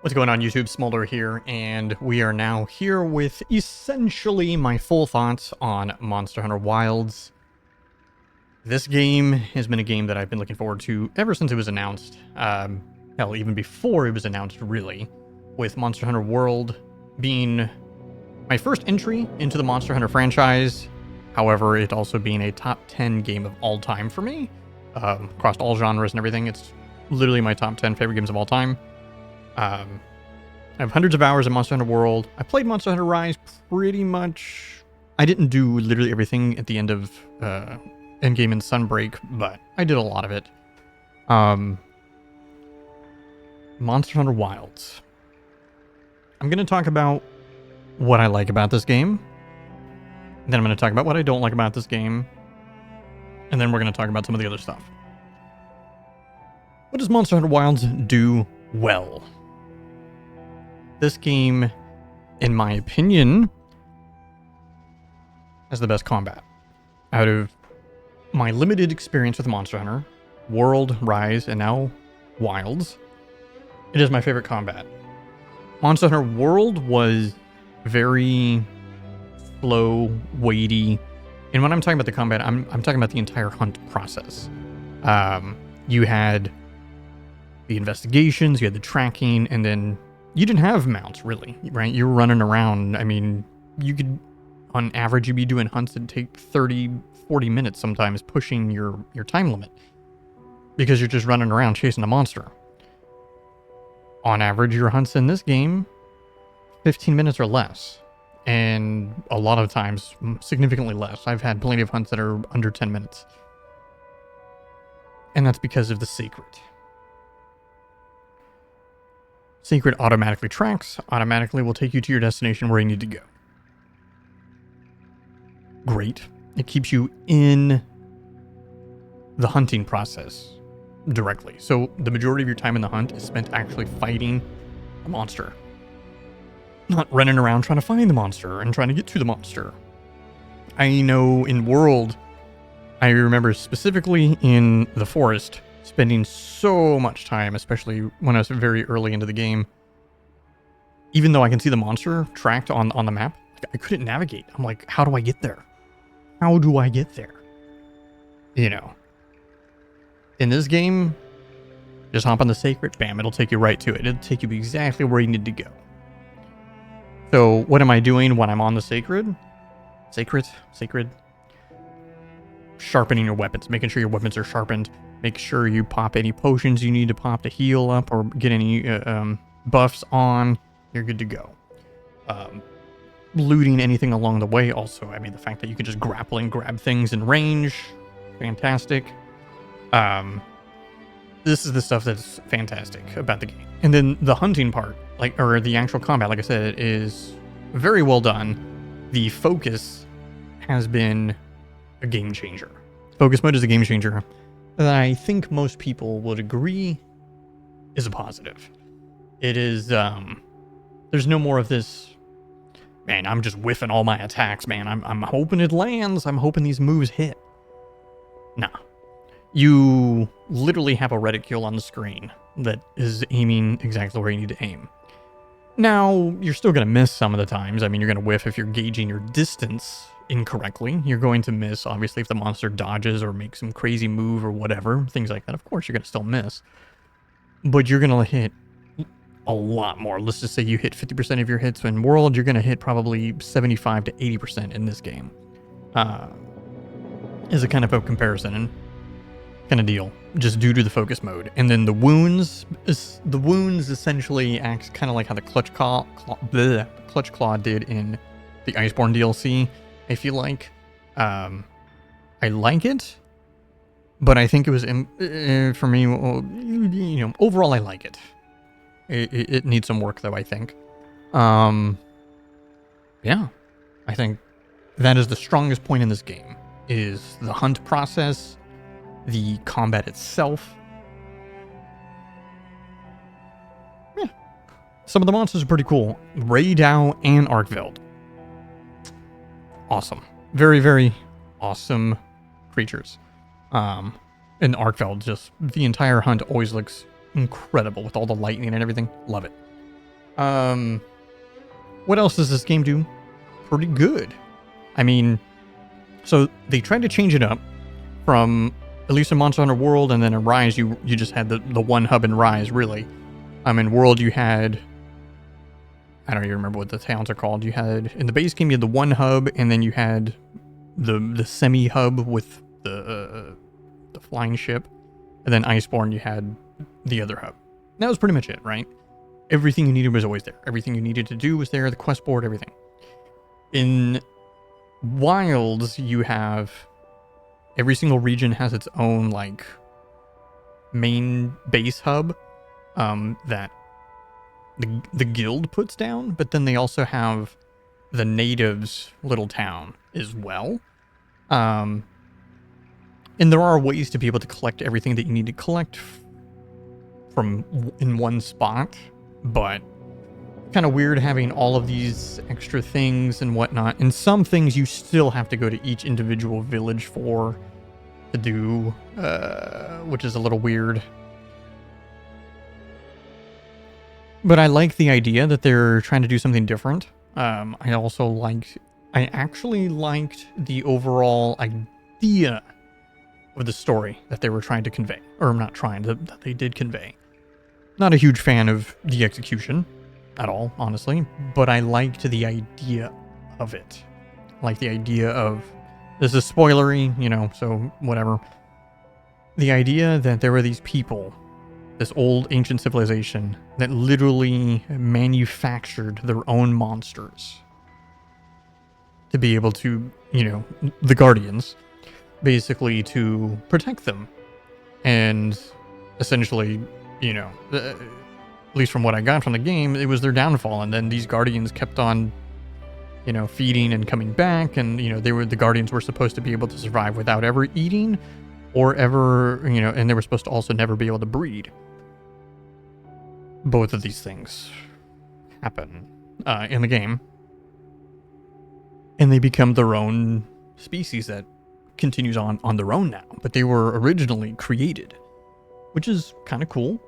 What's going on YouTube? Smaldor here, and we are now here with essentially my full thoughts on Monster Hunter Wilds. This game has been a game that I've been looking forward to ever since it was announced. Hell, even before it was announced, really, with Monster Hunter World being my first entry into the Monster Hunter franchise. However, it also being a top 10 game of all time for me, across all genres and everything. It's literally my top 10 favorite games of all time. I have hundreds of hours in Monster Hunter World. I played Monster Hunter Rise pretty much. I didn't do literally everything at the end of Endgame and Sunbreak, but I did a lot of it. Monster Hunter Wilds. I'm going to talk about what I like about this game. Then I'm going to talk about what I don't like about this game. And then we're going to talk about some of the other stuff. What does Monster Hunter Wilds do well? This game, in my opinion, has the best combat. Out of my limited experience with Monster Hunter, World, Rise, and now Wilds, it is my favorite combat. Monster Hunter World was very slow, weighty. And when I'm talking about the combat, I'm talking about the entire hunt process. You had the investigations, you had the tracking, and then you didn't have mounts, really, right? You were running around. I mean, you could, on average, you'd be doing hunts that take 30, 40 minutes sometimes, pushing your time limit, because you're just running around chasing a monster. On average, your hunts in this game, 15 minutes or less. And a lot of times, significantly less. I've had plenty of hunts that are under 10 minutes. And that's because of the secret. Secret automatically tracks, automatically will take you to your destination where you need to go. Great. It keeps you in the hunting process directly. So the majority of your time in the hunt is spent actually fighting a monster. Not running around trying to find the monster and trying to get to the monster. I know in World, I remember specifically in the forest, spending so much time, especially when I was very early into the game. Even though I can see the monster tracked on the map, I couldn't navigate. I'm like, how do I get there? How do I get there? You know. In this game, just hop on the Sacred, bam, it'll take you right to it. It'll take you exactly where you need to go. So what am I doing when I'm on the Sacred? Sacred. Sharpening your weapons, making sure your weapons are sharpened. Make sure you pop any potions you need to pop to heal up or get any buffs on. You're good to go. Looting anything along the way also. I mean, the fact that you can just grapple and grab things in range. Fantastic. This is the stuff that's fantastic about the game. And then the hunting part, or the actual combat, like I said, is very well done. The focus has been a game changer. Focus mode is a game changer that I think most people would agree is a positive. It is, there's no more of this, man, I'm just whiffing all my attacks, man. I'm hoping it lands. I'm hoping these moves hit. Nah. You literally have a reticule on the screen that is aiming exactly where you need to aim. Now, you're still going to miss some of the times. I mean, you're going to whiff if you're gauging your distance incorrectly. You're going to miss, obviously, if the monster dodges or makes some crazy move or whatever, things like that. Of course, you're going to still miss. But you're going to hit a lot more. Let's just say you hit 50% of your hits in World, you're going to hit probably 75 to 80% in this game. Is a kind of a comparison and kind of deal, just due to the focus mode. And then the wounds essentially acts kind of like how the Clutch Claw did in the Iceborne DLC. I feel like I like it, but I think it was for me, you know, overall I like it. It needs some work though, I think. Yeah, I think that is the strongest point in this game, is the hunt process, the combat itself. Yeah, some of the monsters are pretty cool. Raydao and Arkveld. Awesome. Very, very awesome creatures. And Arkveld, just the entire hunt always looks incredible with all the lightning and everything. Love it. What else does this game do? Pretty good. I mean, so they tried to change it up from at least in Monster Hunter World, and then in Rise, you just had the one hub in Rise, really. In World, you had, I don't even remember what the towns are called. You had, in the base game, you had the one hub, and then you had the semi-hub with the flying ship, and then Iceborne, you had the other hub. That was pretty much it, right? Everything you needed was always there. Everything you needed to do was there, the quest board, everything. In Wilds, you have every single region has its own like main base hub that the guild puts down, but then they also have the natives' little town as well. And there are ways to be able to collect everything that you need to collect from in one spot, but kind of weird having all of these extra things and whatnot. And some things you still have to go to each individual village for to do, which is a little weird. But I like the idea that they're trying to do something different. I actually liked the overall idea of the story that they were trying to convey. Or not trying, that they did convey. Not a huge fan of the execution at all, honestly, but I liked the idea of it. Like the idea of, this is spoilery, you know, so whatever. The idea that there were these people, this old ancient civilization, that literally manufactured their own monsters to be able to, you know, the Guardians, basically to protect them. And essentially, you know, at least from what I got from the game, it was their downfall. And then these Guardians kept on, you know, feeding and coming back. And, you know, the Guardians were supposed to be able to survive without ever eating or ever, you know, and they were supposed to also never be able to breed. Both of these things happen in the game. And they become their own species that continues on their own now. But they were originally created, which is kind of cool.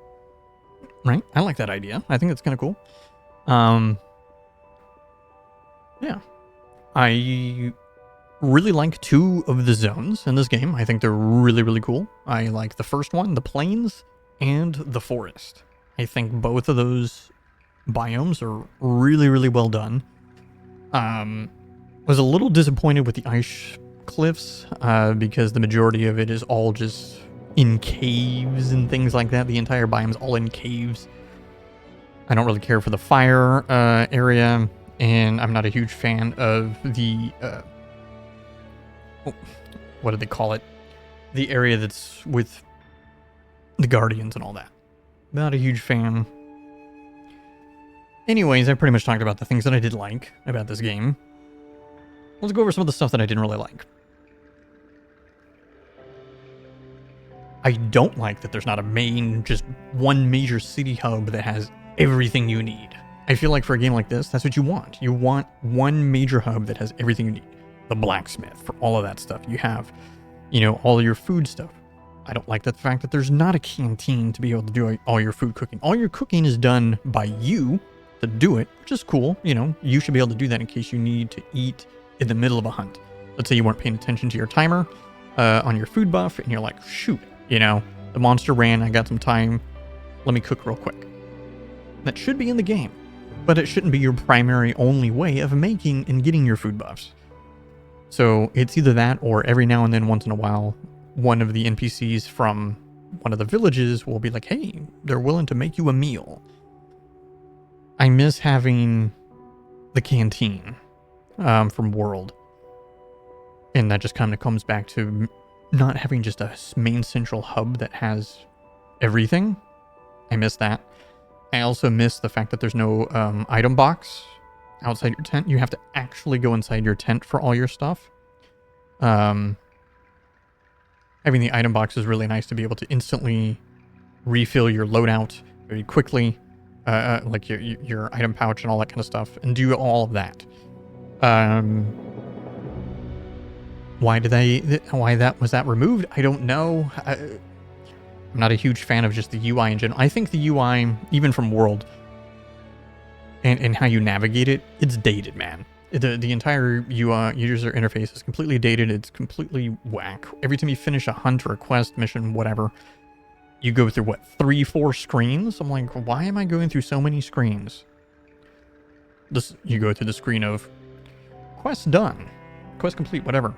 Right? I like that idea. I think that's kind of cool. Yeah. I really like two of the zones in this game. I think they're really, really cool. I like the first one, the plains, and the forest. I think both of those biomes are really, really well done. Was a little disappointed with the ice cliffs because the majority of it is all just in caves and things like that. The entire biome's all in caves. I don't really care for the fire area, and I'm not a huge fan of the what do they call it? The area that's with the Guardians and all that. Not a huge fan. Anyways, I pretty much talked about the things that I did like about this game. Let's go over some of the stuff that I didn't really like. I don't like that there's not just one major city hub that has everything you need. I feel like for a game like this, that's what you want. You want one major hub that has everything you need. The blacksmith, for all of that stuff. You have, you know, all your food stuff. I don't like the fact that there's not a canteen to be able to do all your food cooking. All your cooking is done by you to do it, which is cool. You know, you should be able to do that in case you need to eat in the middle of a hunt. Let's say you weren't paying attention to your timer on your food buff, and you're like, shoot, you know, the monster ran, I got some time, let me cook real quick. That should be in the game, but it shouldn't be your primary only way of making and getting your food buffs. So it's either that, or every now and then, once in a while, one of the NPCs from one of the villages will be like, hey, they're willing to make you a meal. I miss having the canteen from World. And that just kind of comes back to not having just a main central hub that has everything. I miss that. I also miss the fact that there's no item box outside your tent. You have to actually go inside your tent for all your stuff. Having the item box is really nice to be able to instantly refill your loadout very quickly, like your item pouch and all that kind of stuff, and do all of that. Why was that removed? I don't know. I'm not a huge fan of just the UI in general. I think the UI, even from World, and how you navigate it, it's dated, man. The entire UI, user interface is completely dated. It's completely whack. Every time you finish a hunt or a quest, mission, whatever, you go through, what, 3-4 screens? I'm like, why am I going through so many screens? You go through the screen of quest done, quest complete, whatever.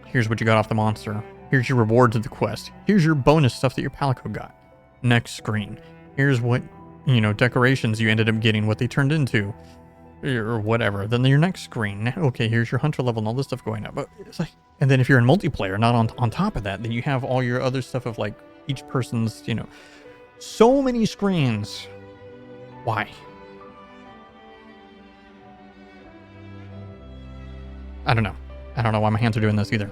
Here's what you got off the monster. Here's your rewards of the quest. Here's your bonus stuff that your palico got. Next screen. Here's what, decorations you ended up getting, what they turned into, or whatever. Then your next screen. Okay, here's your hunter level and all this stuff going up. But it's like, and then if you're in multiplayer, not on top of that, then you have all your other stuff of like each person's, so many screens. Why? I don't know. I don't know why my hands are doing this either.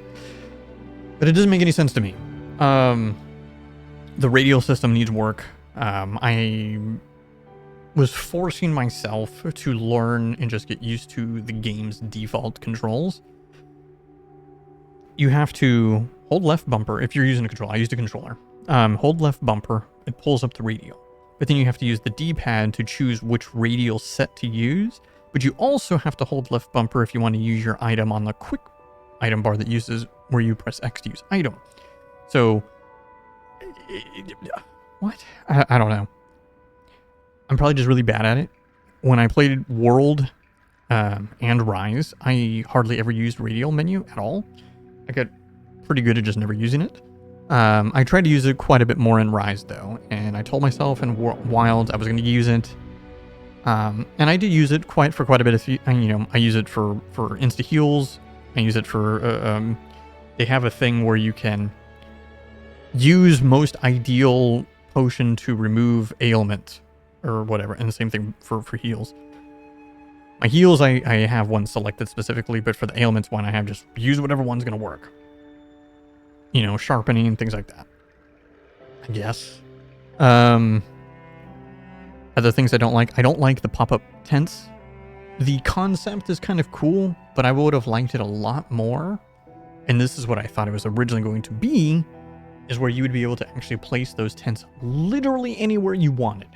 But it doesn't make any sense to me. The radial system needs work. I was forcing myself to learn and just get used to the game's default controls. You have to hold left bumper if you're using a controller. I used a controller. Hold left bumper, it pulls up the radial. But then you have to use the D-pad to choose which radial set to use. But you also have to hold left bumper if you want to use your item on the quick item bar that uses where you press X to use item. So, what? I don't know. I'm probably just really bad at it. When I played World and Rise, I hardly ever used radial menu at all. I got pretty good at just never using it. I tried to use it quite a bit more in Rise though, and I told myself in Wilds I was going to use it. And I did use it for quite a bit of, I use it for insta heals. I use it for, they have a thing where you can use most ideal potion to remove ailment or whatever. And the same thing for heals. My heals, I have one selected specifically, but for the ailments one, I have just use whatever one's going to work. Sharpening, things like that. I guess. Other things I don't like the pop-up tents. The concept is kind of cool, but I would have liked it a lot more. And this is what I thought it was originally going to be, is where you would be able to actually place those tents literally anywhere you wanted.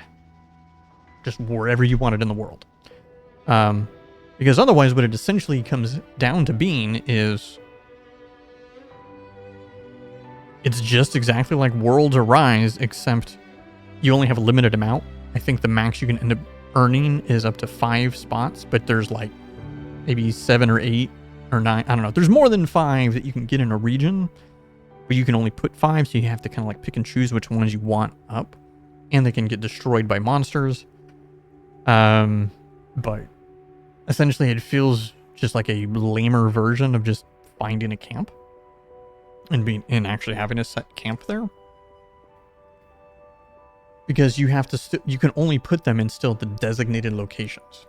Just wherever you wanted in the world. Because otherwise what it essentially comes down to being is it's just exactly like Worlds or Rise, except you only have a limited amount. I think the max you can end up earning is up to 5 spots, but there's like maybe 7 or 8 or 9. I don't know. There's more than 5 that you can get in a region, but you can only put 5, so you have to kind of like pick and choose which ones you want up, and they can get destroyed by monsters. But essentially it feels just like a lamer version of just finding a camp and actually having a set camp there. Because you have to you can only put them in still the designated locations.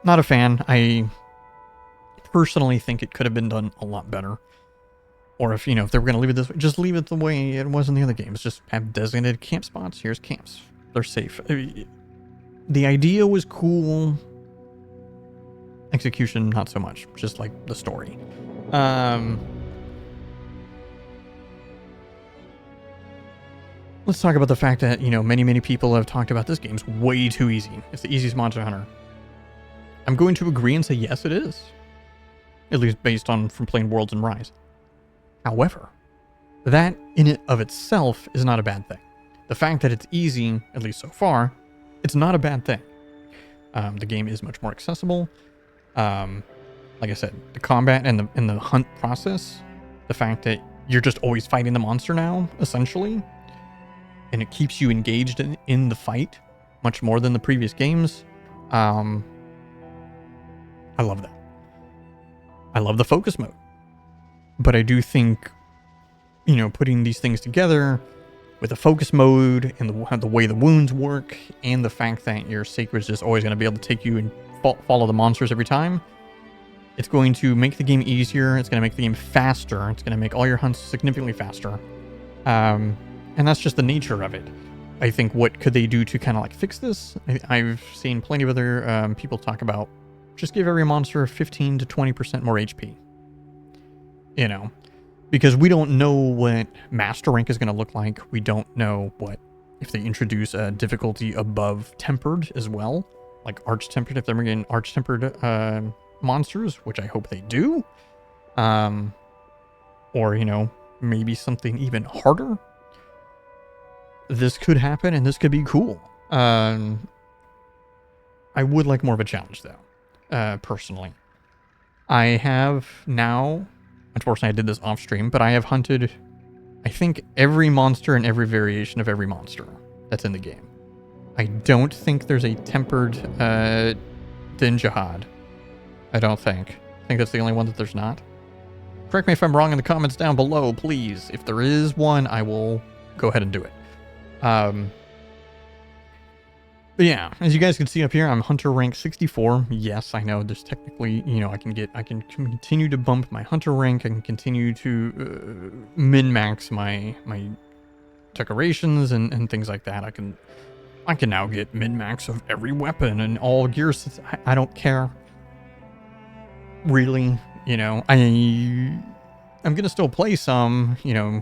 Not a fan. I personally think it could have been done a lot better. Or if they were going to leave it this way, just leave it the way it was in the other games. Just have designated camp spots. Here's camps. They're safe. The idea was cool. Execution, not so much. Just like the story. Let's talk about the fact that, many people have talked about this game's way too easy. It's the easiest Monster Hunter. I'm going to agree and say yes, it is. At least based on from playing Worlds and Rise. However, that in and of itself is not a bad thing. The fact that it's easy, at least so far, it's not a bad thing. The game is much more accessible. Like I said, the combat and the hunt process, the fact that you're just always fighting the monster now, essentially, and it keeps you engaged in the fight much more than the previous games. I love that. I love the focus mode. But I do think, putting these things together with the focus mode and the way the wounds work and the fact that your Sacred's just always going to be able to take you and follow the monsters every time, it's going to make the game easier. It's going to make the game faster. It's going to make all your hunts significantly faster. And that's just the nature of it. I think what could they do to kind of like fix this? I've seen plenty of other people talk about just give every monster 15 to 20% more HP. Because we don't know what master rank is going to look like. We don't know what if they introduce a difficulty above tempered as well, like arch tempered, if they're bringing arch tempered monsters, which I hope they do, or you know, maybe something even harder. This could happen, and this could be cool. I would like more of a challenge, though, personally. I have now, unfortunately I did this off stream, but I have hunted, I think, every monster and every variation of every monster that's in the game. I don't think there's a tempered Din Jihad. I don't think. I think that's the only one that there's not. Correct me if I'm wrong in the comments down below, please. If there is one, I will go ahead and do it. But yeah, as you guys can see up here, I'm hunter rank 64. Yes, I know there's technically, you know, I can continue to bump my hunter rank. I can continue to min-max my decorations and things like that. I can now get min-max of every weapon and all gear sets. I don't care. Really, you know, I'm gonna still play some, you know,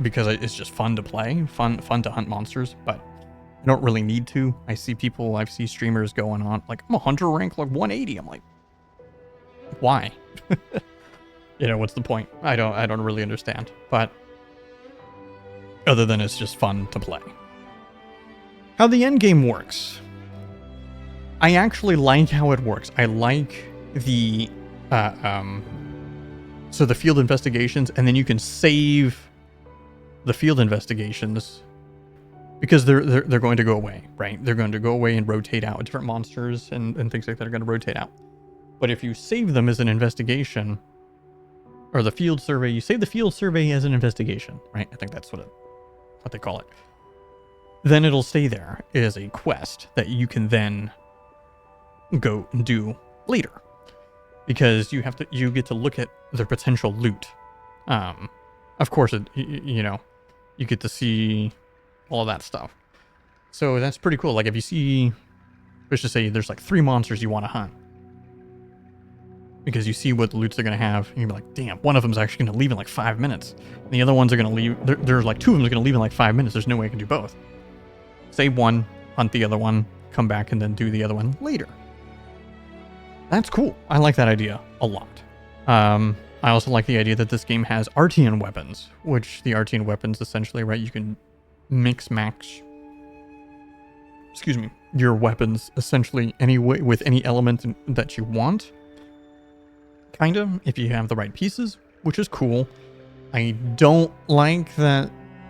because it's just fun to play, fun to hunt monsters, but I don't really need to. I see streamers going on like, I'm a hunter rank like 180. I'm like, why? You know, what's the point? I don't really understand. But other than it's just fun to play. How the end game works. I actually like how it works. I like the so the field investigations, and then you can save the field investigations because they're going to go away, right? They're going to go away and rotate out. Different monsters and things like that are going to rotate out. But if you save them as an investigation, or the field survey, you save the field survey as an investigation, right? I think that's what they call it. Then it'll stay there as a quest that you can then go and do later, because you get to look at the potential loot. Of course, you know, you get to see all that stuff. So that's pretty cool. Like if you see, let's just say there's like 3 monsters you want to hunt, because you see what the loots they're going to have, and you're like, damn, one of them's actually going to leave in like 5 minutes. And the other ones are going to leave, there's like 2 of them are going to leave in like 5 minutes. There's no way I can do both. Save one, hunt the other one, come back and then do the other one later. That's cool. I like that idea a lot. I also like the idea that this game has Artian weapons, which the Artian weapons essentially, right, you can mix-match, your weapons essentially any way with any element that you want. Kind of, if you have the right pieces, which is cool. I don't like that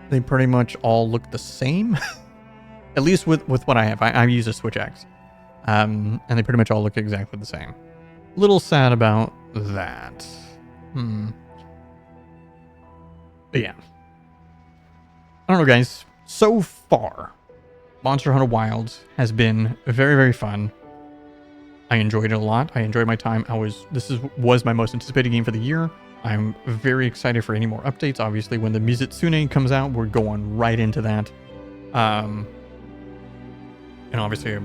they pretty much all look the same. At least with what I have. I use a Switch Axe. And they pretty much all look exactly the same. Little sad about that. But yeah. I don't know, guys. So far, Monster Hunter Wilds has been very, very fun. I enjoyed it a lot. I enjoyed my time. This was my most anticipated game for the year. I'm very excited for any more updates. Obviously, when the Mizitsune comes out, we're going right into that. And obviously,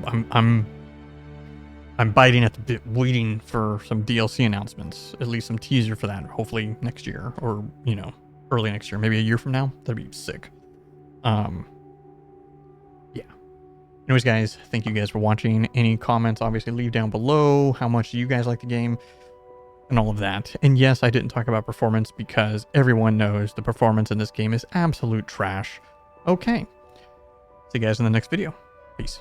I'm biting at the bit, waiting for some DLC announcements, at least some teaser for that. Hopefully next year, or you know, early next year, maybe a year from now. That'd be sick. Yeah. Anyways, guys, thank you guys for watching. Any comments, obviously, leave down below. How much do you guys like the game? And all of that. And yes, I didn't talk about performance because everyone knows the performance in this game is absolute trash. Okay. See you guys in the next video. Peace.